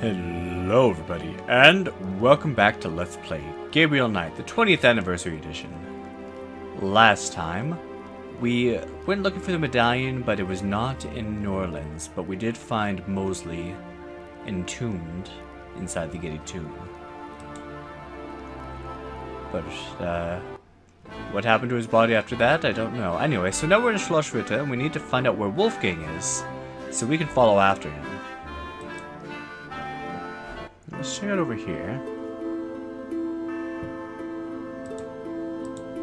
Hello everybody, and welcome back to Let's Play Gabriel Knight, the 20th Anniversary Edition. Last time, we went looking for the medallion, but it was not in New Orleans, but we did find Mosley entombed inside the Getty tomb. But, what happened to his body after that, I don't know. Anyway, so now we're in Schloss Ritte, and we need to find out where Wolfgang is, so we can follow after him. Let's check out over here.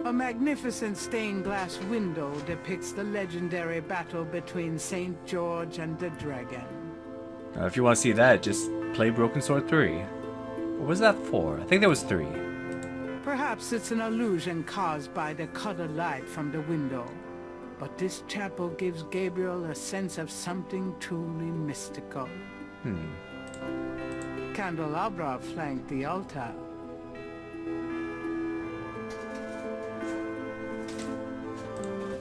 A magnificent stained glass window depicts the legendary battle between St. George and the Dragon. If you want to see that, just play Broken Sword 3. What was that for? I think that was 3. Perhaps it's an illusion caused by the colored light from the window. But this chapel gives Gabriel a sense of something truly mystical. Candelabra flank the altar.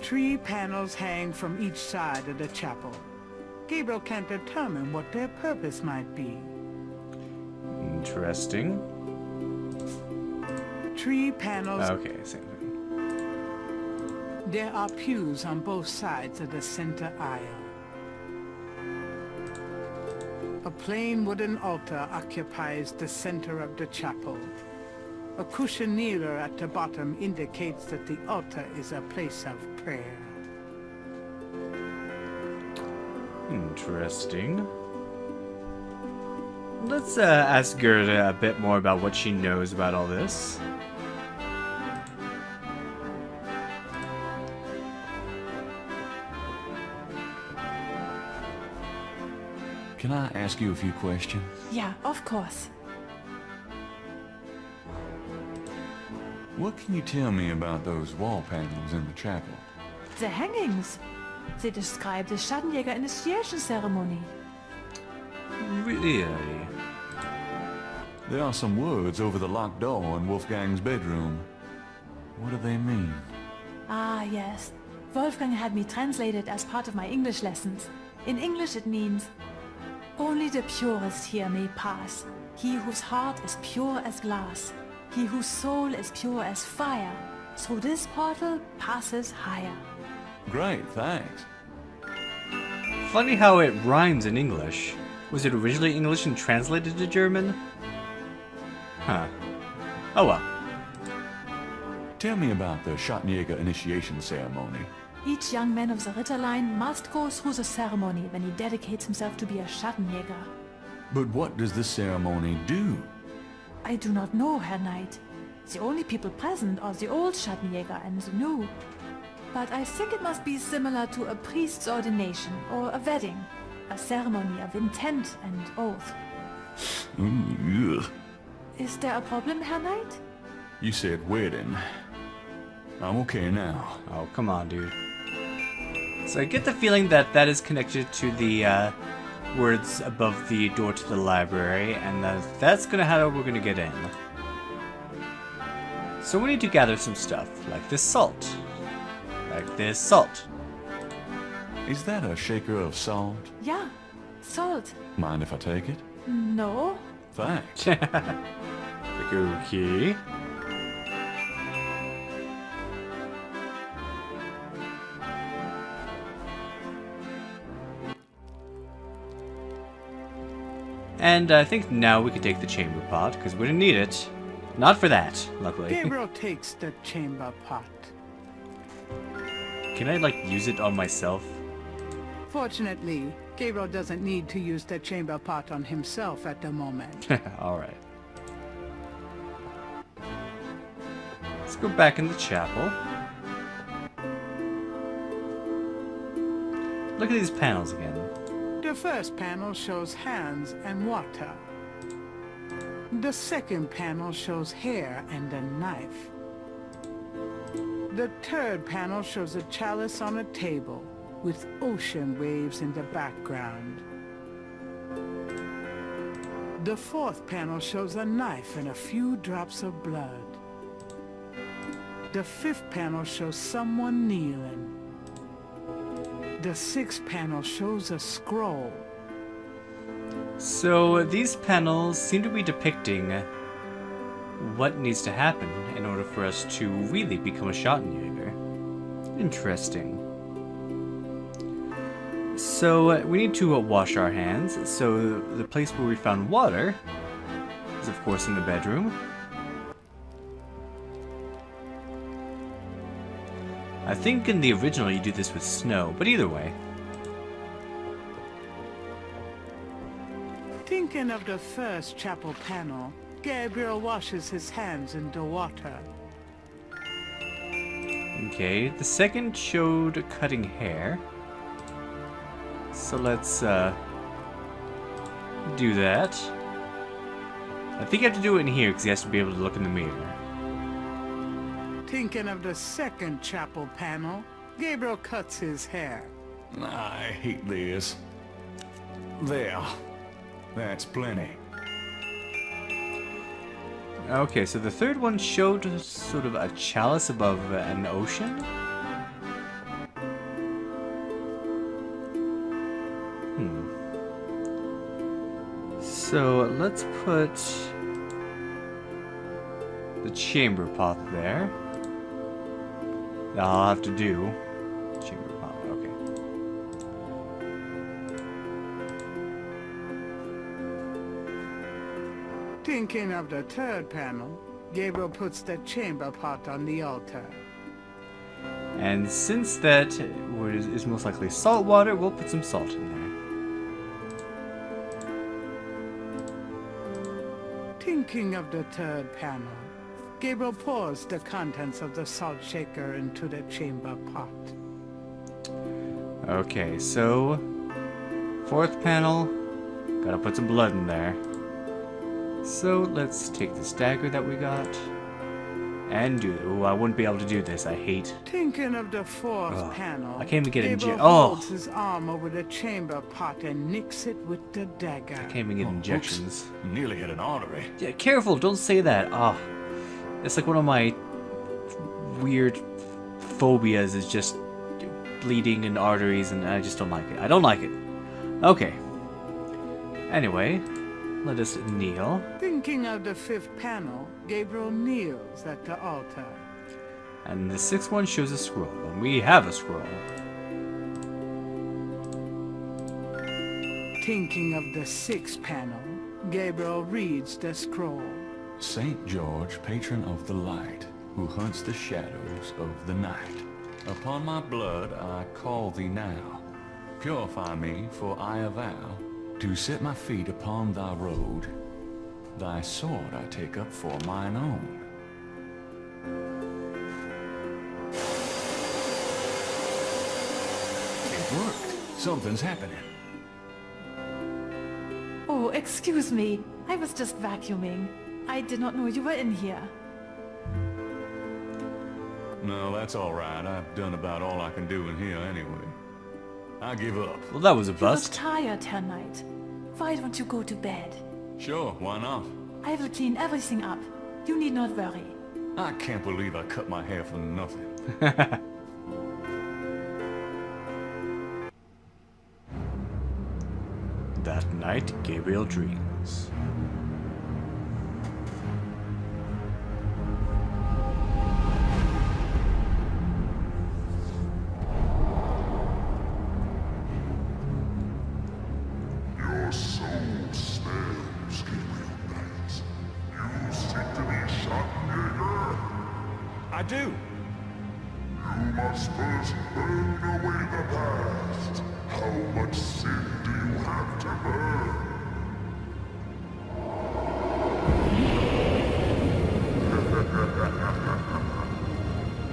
Three panels hang from each side of the chapel. Gabriel can't determine what their purpose might be. Interesting. Three panels. Okay, same thing. There are pews on both sides of the center aisle. A plain wooden altar occupies the center of the chapel. A cushion kneeler at the bottom indicates that the altar is a place of prayer. Interesting. Let's ask Gerda a bit more about what she knows about all this. Can I ask you a few questions? Yeah, of course. What can you tell me about those wall panels in the chapel? The hangings. They describe the shattenjager initiation ceremony. Really? There are some words over the locked door in Wolfgang's bedroom. What do they mean? Ah, yes. Wolfgang had me translated as part of my English lessons. In English it means, only the purest here may pass. He whose heart is pure as glass. He whose soul is pure as fire. Through this portal passes higher. Great, thanks. Funny how it rhymes in English. Was it originally English and translated to German? Huh. Oh well. Tell me about the Shattenjager initiation ceremony. Each young man of the Ritterline must go through the ceremony when he dedicates himself to be a Schattenjäger. But what does this ceremony do? I do not know, Herr Knight. The only people present are the old Schattenjäger and the new. But I think it must be similar to a priest's ordination or a wedding. A ceremony of intent and oath. Ugh. Is there a problem, Herr Knight? You said wedding. I'm okay now. Oh, come on, dude. So I get the feeling that that is connected to the words above the door to the library, and that's gonna how we're gonna get in. So we need to gather some stuff, like this salt. Like this salt. Is that a shaker of salt? Yeah, salt. Mind if I take it? No. Thanks. Okay. And I think now we can take the chamber pot, because we didn't need it. Not for that, luckily. Gabriel takes the chamber pot. Can I, like, use it on myself? Fortunately, Gabriel doesn't need to use the chamber pot on himself at the moment. Alright. Let's go back in the chapel. Look at these panels again. The first panel shows hands and water. The second panel shows hair and a knife. The third panel shows a chalice on a table with ocean waves in the background. The fourth panel shows a knife and a few drops of blood. The fifth panel shows someone kneeling. The sixth panel shows a scroll. So these panels seem to be depicting what needs to happen in order for us to really become a shattenjager. Interesting. So we need to wash our hands. So the place where we found water is of course in the bedroom. I think in the original you do this with snow, but either way. Thinking of the first chapel panel, Gabriel washes his hands in the water. Okay, the second showed cutting hair. So let's do that. I think you have to do it in here because he has to be able to look in the mirror. Thinking of the second chapel panel, Gabriel cuts his hair. I hate this. There. That's plenty. Okay, so the third one showed sort of a chalice above an ocean. So let's put the chamber pot there. I'll have to do chamber pot. Okay. Thinking of the third panel, Gabriel puts the chamber pot on the altar. And since that is most likely salt water, we'll put some salt in there. Thinking of the third panel, Gabriel pours the contents of the salt shaker into the chamber pot. Okay, so fourth panel, gotta put some blood in there. So let's take this dagger that we got and do it. Ooh, I wouldn't be able to do this. I hate. Thinking of the fourth panel, I can't even get Gabriel holds his arm over the chamber pot and nicks it with the dagger. I can't even get injections. Oops, nearly hit an artery. Yeah, careful! Don't say that. Ah, it's like one of my weird phobias is just bleeding in arteries, and I just don't like it. I don't like it. Okay. Anyway, let us kneel. Thinking of the fifth panel, Gabriel kneels at the altar. And the sixth one shows a scroll, and we have a scroll. Thinking of the sixth panel, Gabriel reads the scroll. Saint George, patron of the light, who hunts the shadows of the night. Upon my blood I call thee now. Purify me, for I avow to set my feet upon thy road. Thy sword I take up for mine own. It worked. Something's happening. Oh, excuse me. I was just vacuuming. I did not know you were in here. No, that's all right. I've done about all I can do in here anyway. I give up. Well, that was a You look bust. tired tonight. Why don't you go to bed? Sure, why not? I will clean everything up. You need not worry. I can't believe I cut my hair for nothing. That night, Gabriel dreams. Your soul smells, Gabriel Knight. You seek to be shattenjager? I do. You must first burn away the past. How much sin do you have to burn?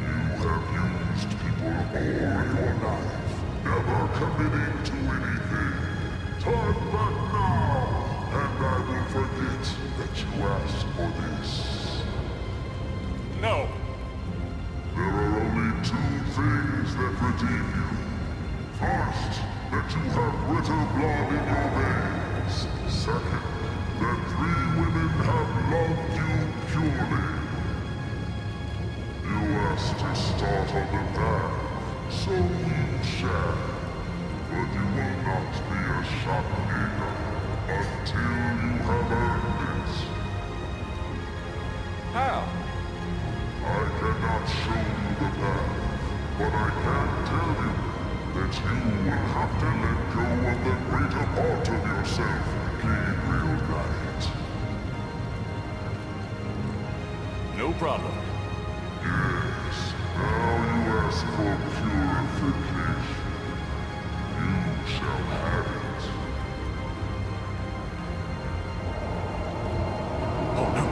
You have used people all your life, never committing to anything. Turn back now, and I will forget that you asked for this. No. There are only two things that redeem you. First, that you have bitter blood in your veins. Second, that 3 women have loved you purely. You asked to start on the path, so you shall. But you will not be a shattenjager you have earned it. How? I cannot show you the path, but I can tell you that you will have to let go of the greater part of yourself, Gabriel Knight. No problem. Yes, now you ask for purification. You shall have it. Oh no.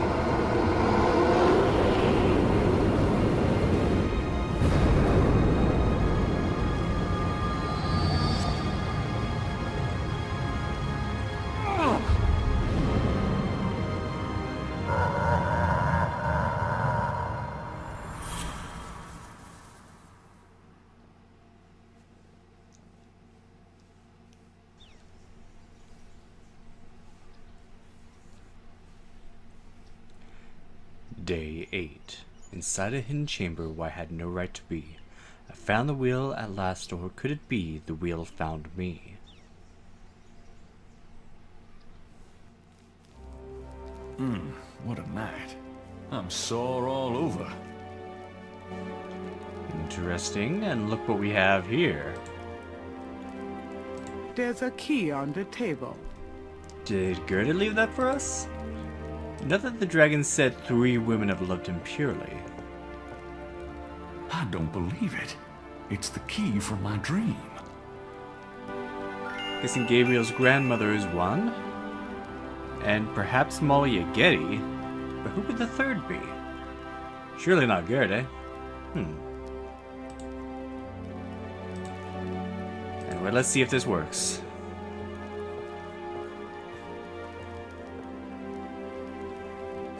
Day 8. Inside a hidden chamber where I had no right to be. I found the wheel at last, or could it be the wheel found me? What a night. I'm sore all over. Interesting, and look what we have here. There's a key on the table. Did Gerda leave that for us? Not that the dragon said 3 women have loved him purely. I don't believe it. It's the key from my dream. Guessing Gabriel's grandmother is one? And perhaps Molly Ageti? But who could the third be? Surely not Gerda. Anyway, let's see if this works.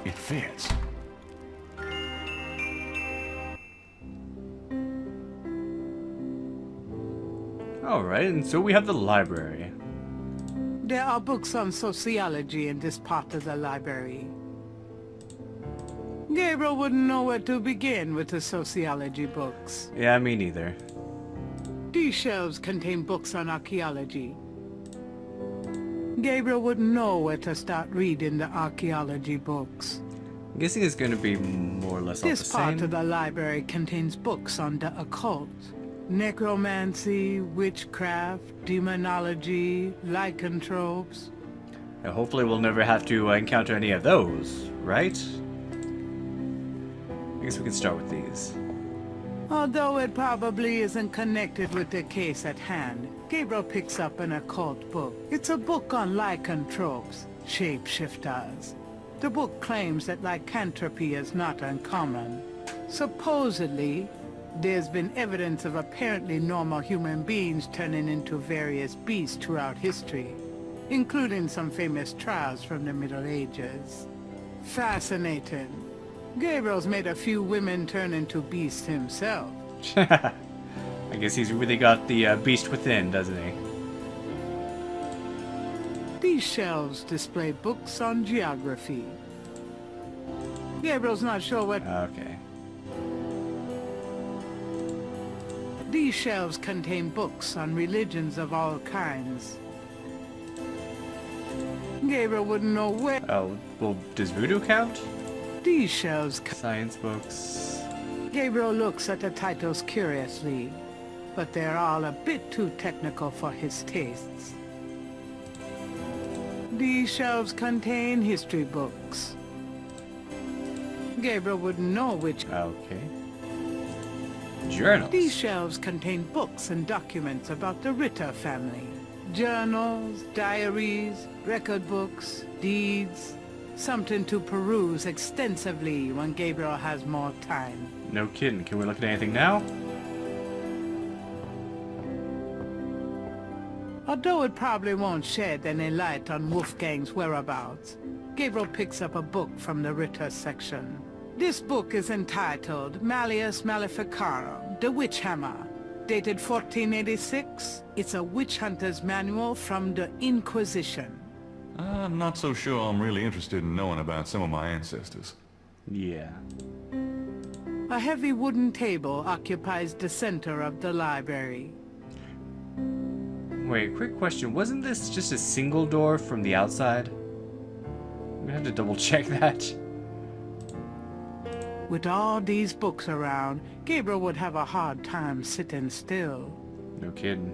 It fits. Alright, and so we have the library. There are books on sociology in this part of the library. Gabriel wouldn't know where to begin with the sociology books. Yeah, me neither. These shelves contain books on archaeology. Gabriel wouldn't know where to start reading the archaeology books. I'm guessing it's going to be more or less all the This part same. of the library contains books on the occult, necromancy, witchcraft, demonology, lycanthropes. Now, hopefully we'll never have to encounter any of those, right? I guess we can start with these. Although it probably isn't connected with the case at hand, Gabriel picks up an occult book. It's a book on lycanthropes, shapeshifters. The book claims that lycanthropy is not uncommon. Supposedly, there's been evidence of apparently normal human beings turning into various beasts throughout history, including some famous trials from the Middle Ages. Fascinating. Gabriel's made a few women turn into beasts himself. I guess he's really got the beast within, doesn't he? These shelves display books on geography. Gabriel's not sure what... Okay. These shelves contain books on religions of all kinds. Gabriel wouldn't know where... Oh, well, does voodoo count? These shelves... Science books. Gabriel looks at the titles curiously, but they're all a bit too technical for his tastes. These shelves contain history books. Gabriel wouldn't know which... Okay. Journals. These shelves contain books and documents about the Ritter family. Journals, diaries, record books, deeds. Something to peruse extensively when Gabriel has more time. No kidding. Can we look at anything now? Although it probably won't shed any light on Wolfgang's whereabouts, Gabriel picks up a book from the Ritter section. This book is entitled Malleus Maleficarum, The Witch Hammer, dated 1486. It's a witch hunter's manual from the Inquisition. I'm not so sure I'm really interested in knowing about some of my ancestors. Yeah. A heavy wooden table occupies the center of the library. Wait, quick question. Wasn't this just a single door from the outside? We have to double check that. With all these books around, Gabriel would have a hard time sitting still. No kidding.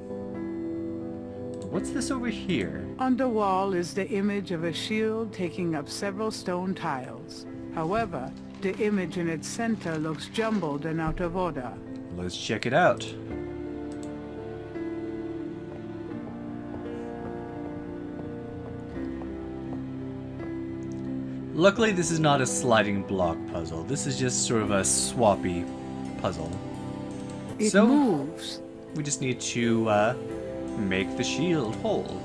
What's this over here? On the wall is the image of a shield taking up several stone tiles. However, the image in its center looks jumbled and out of order. Let's check it out. Luckily, this is not a sliding block puzzle. This is just sort of a swappy puzzle. It So, moves. we just need to make the shield whole.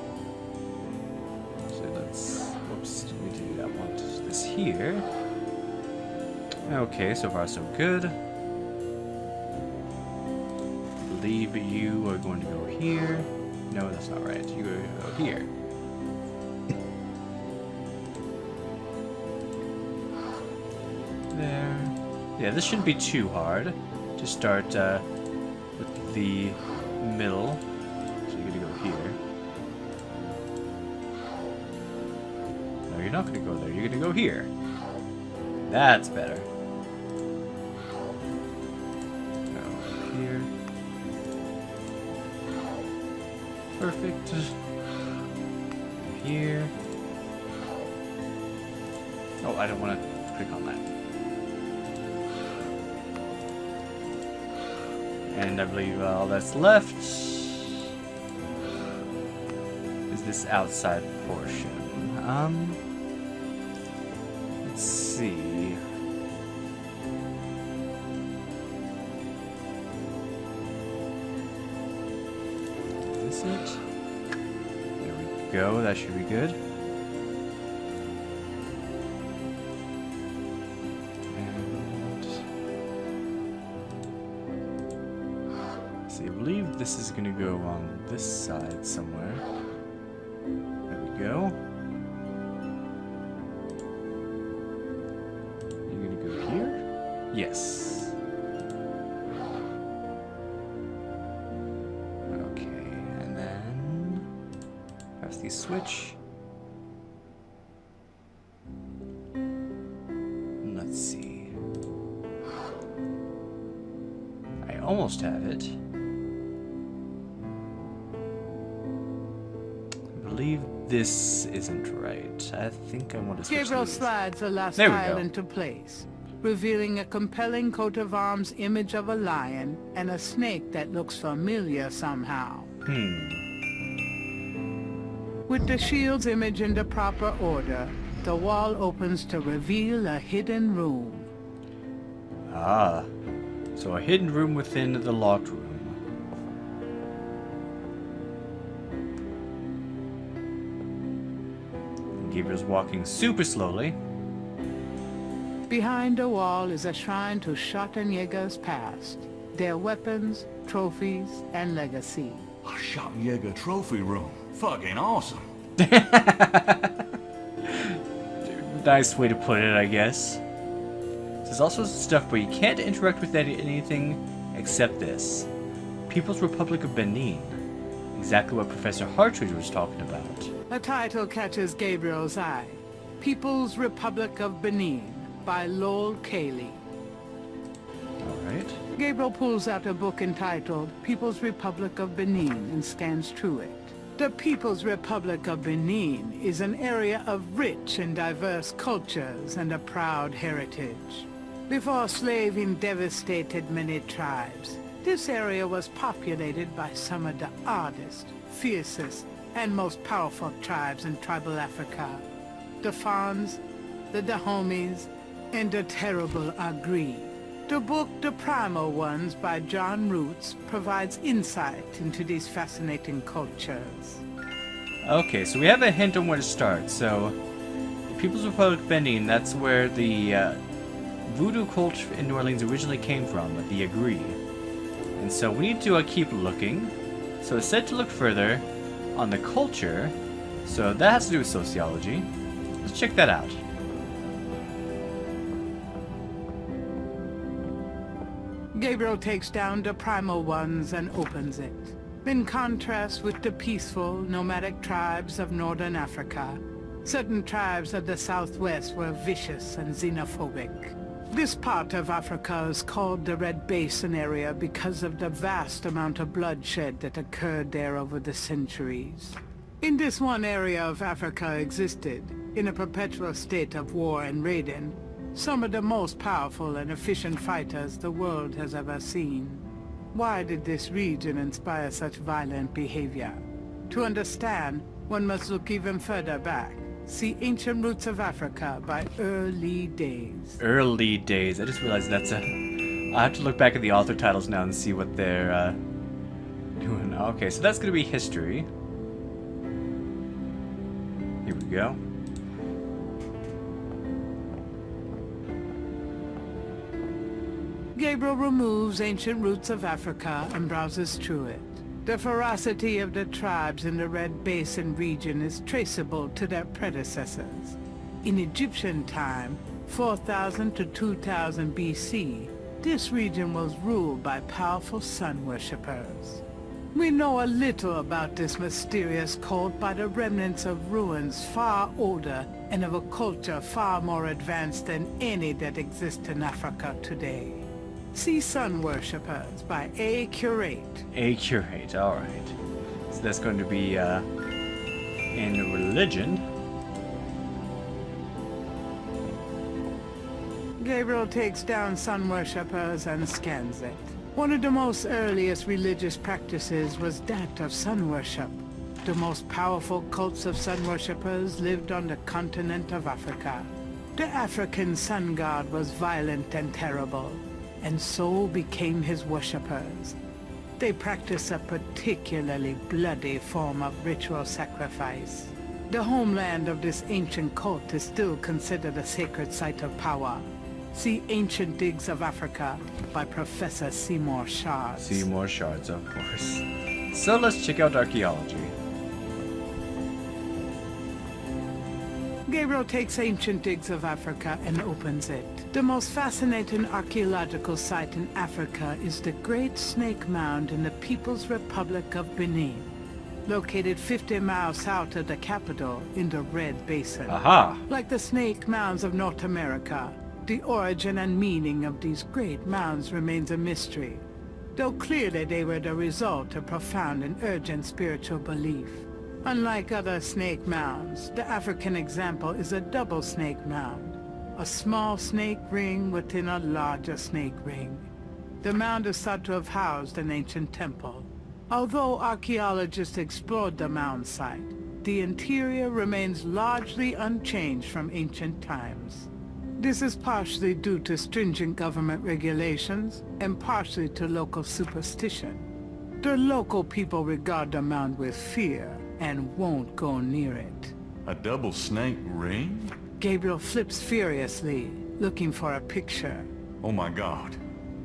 So let's... Whoops, we do that. Want this here. Okay, so far so good. I believe you are going to go here. No, that's not right. You're going to go here. There. Yeah, this shouldn't be too hard. Just start with the middle. So you're gonna go here. No, you're not gonna go there. You're gonna go here. That's better. Go here. Perfect. Here. Oh, I don't want to click on that. And I believe all that's left is this outside portion. Let's see. Is this it? There we go. That should be good. I believe this is going to go on this side somewhere. There we go. You're going to go here? Yes. Okay, and then press the switch. Let's see. I almost have it. I believe this isn't right. I think I want to switch Gabriel these. slides the last There we tile go. into place, revealing a compelling coat of arms image of a lion and a snake that looks familiar somehow. With the shield's image in the proper order, the wall opens to reveal a hidden room. Ah, so a hidden room within the locked room. Gabriel's walking super slowly. Behind the wall is a shrine to shattenjagers past, their weapons, trophies, and legacy. A shattenjager trophy room. Fucking awesome. Nice way to put it, I guess. There's also stuff where you can't interact with anything except this. People's Republic of Benin. Exactly what Professor Hartridge was talking about. A title catches Gabriel's eye. People's Republic of Benin by Lowell Cayley. Alright. Gabriel pulls out a book entitled People's Republic of Benin and scans through it. The People's Republic of Benin is an area of rich and diverse cultures and a proud heritage. Before slaving devastated many tribes, this area was populated by some of the oddest, fiercest, and most powerful tribes in tribal Africa. The Fons, the Dahomies, and the terrible Agri. The book The Primal Ones by John Roots provides insight into these fascinating cultures. Okay, so we have a hint on where to start. So, the People's Republic of Benin, that's where the voodoo cult in New Orleans originally came from, the Agri. And so we need to keep looking. So it's said to look further on the culture. So that has to do with sociology. Let's check that out. Gabriel takes down the Primal Ones and opens it. In contrast with the peaceful, nomadic tribes of northern Africa, Certain tribes of the southwest were vicious and xenophobic. This part of Africa is called the Red Basin area because of the vast amount of bloodshed that occurred there over the centuries. In this one area of Africa existed, in a perpetual state of war and raiding, some of the most powerful and efficient fighters the world has ever seen. Why did this region inspire such violent behavior? To understand, one must look even further back. See Ancient Roots of Africa by Early Days. Early Days. I just realized that's a... I have to look back at the author titles now and see what they're doing. Okay, so that's going to be history. Here we go. Gabriel removes Ancient Roots of Africa and browses through it. The ferocity of the tribes in the Red Basin region is traceable to their predecessors. In Egyptian time, 4000 to 2000 BC, this region was ruled by powerful sun worshippers. We know a little about this mysterious cult by the remnants of ruins far older and of a culture far more advanced than any that exists in Africa today. See Sun Worshippers by A. Curate. A Curate, alright. So that's going to be in religion. Gabriel takes down Sun Worshippers and scans it. One of the most earliest religious practices was that of sun worship. The most powerful cults of sun worshippers lived on the continent of Africa. The African sun god was violent and terrible, and so became his worshippers. They practice a particularly bloody form of ritual sacrifice. The homeland of this ancient cult is still considered a sacred site of power. See Ancient Digs of Africa by Professor Seymour Shards. Seymour Shards, of course. So let's check out archaeology. Gabriel takes Ancient Digs of Africa and opens it. The most fascinating archaeological site in Africa is the Great Snake Mound in the People's Republic of Benin, located 50 miles south of the capital in the Red Basin. Aha! Like the snake mounds of North America, the origin and meaning of these great mounds remains a mystery, though clearly they were the result of profound and urgent spiritual belief. Unlike other snake mounds, the African example is a double snake mound, a small snake ring within a larger snake ring. The mound is thought to have housed an ancient temple. Although archaeologists explored the mound site, the interior remains largely unchanged from ancient times. This is partially due to stringent government regulations and partially to local superstition. The local people regard the mound with fear and won't go near it. A double snake ring? Gabriel flips furiously, looking for a picture. Oh my god.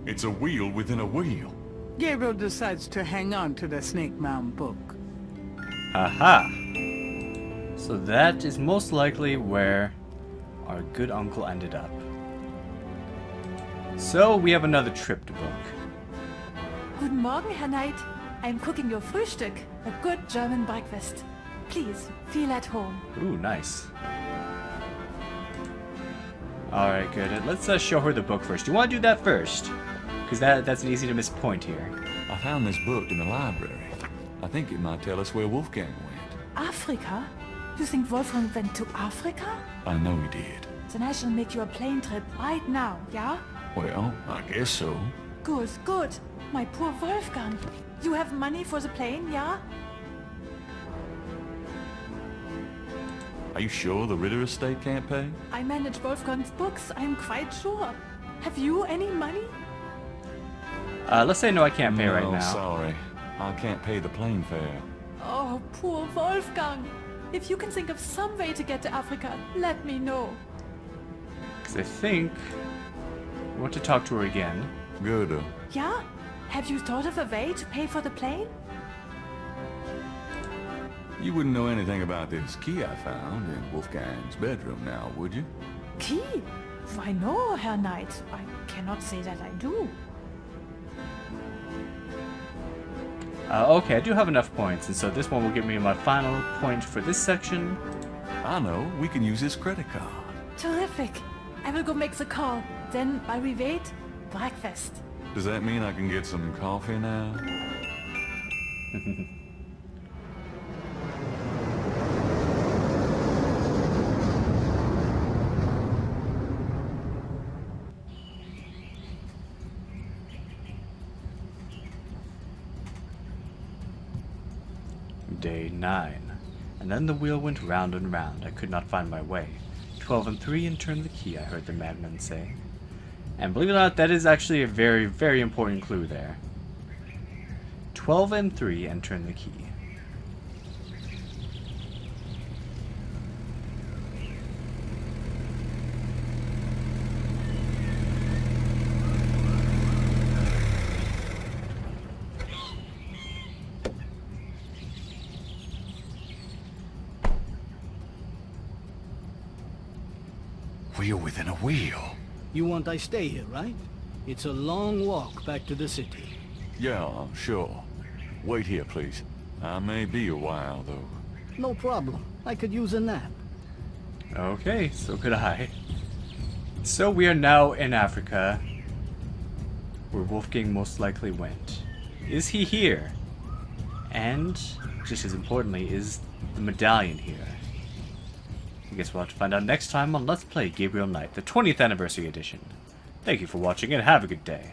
It's a wheel within a wheel. Gabriel decides to hang on to the Snake Mound book. Aha! So that is most likely where our good uncle ended up. So we have another trip to book. Guten Morgen, Herr Knight. I'm cooking your Frühstück, a good German breakfast. Please, feel at home. Ooh, nice. Alright, good. Let's show her the book first. Do you want to do that first? Because that's an easy to miss point here. I found this book in the library. I think it might tell us where Wolfgang went. Africa? You think Wolfgang went to Africa? I know he did. Then I shall make you a plane trip right now, yeah? Well, I guess so. Good, good. My poor Wolfgang. You have money for the plane, yeah? Are you sure the Ritter estate can't pay? I manage Wolfgang's books, I'm quite sure. Have you any money? Let's say no, I can't pay right No, now. sorry. I can't pay the plane fare. Oh, poor Wolfgang. If you can think of some way to get to Africa, let me know. Because I think I want to talk to her again. Good. Yeah? Have you thought of a way to pay for the plane? You wouldn't know anything about this key I found in Wolfgang's bedroom now, would you? Key? Why no, Herr Knight. I cannot say that I do. Okay, I do have enough points, and so this one will give me my final point for this section. I know, we can use his credit card. Terrific. I will go make the call. Then, while we wait, breakfast. Does that mean I can get some coffee now? Day 9. And then the wheel went round and round. I could not find my way. 12 and 3 and turn the key, I heard the madman say. And believe it or not, that is actually a very, very important clue there. 12 and 3 and turn the key. Wheel within a wheel. You want I stay here, right? It's a long walk back to the city. Yeah, sure. Wait here, please. I may be a while, though. No problem. I could use a nap. Okay, so could I. So we are now in Africa, where Wolfgang most likely went. Is he here? And, just as importantly, is the medallion here? I guess we'll have to find out next time on Let's Play Gabriel Knight, the 20th Anniversary Edition. Thank you for watching and have a good day.